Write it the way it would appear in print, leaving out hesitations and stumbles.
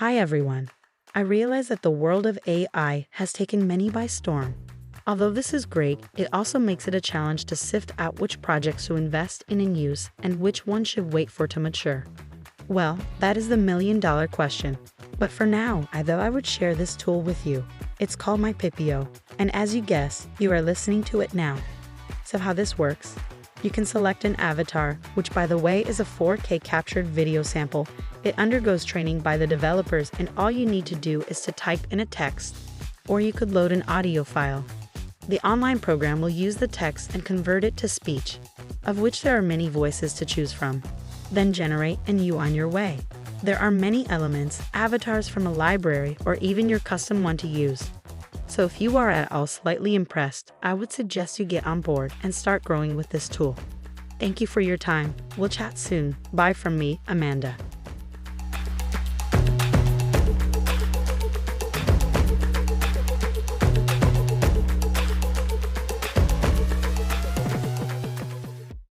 Hi everyone. I realize that the world of AI has taken many by storm. Although this is great, it also makes it a challenge to sift out which projects to invest in and use and which ones should wait for to mature. Well, that is the million-dollar question. But for now, I thought I would share this tool with you. It's called MyPipio, and as you guessed, you are listening to it now. So how this works? You can select an avatar, which by the way is a 4K captured video sample. It undergoes training by the developers, and all you need to do is to type in a text, or you could load an audio file. The online program will use the text and convert it to speech, of which there are many voices to choose from. Then generate and you on your way. There are many elements, avatars from a library, or even your custom one to use. So if you are at all slightly impressed, I would suggest you get on board and start growing with this tool. Thank you for your time. We'll chat soon. Bye from me, Amanda.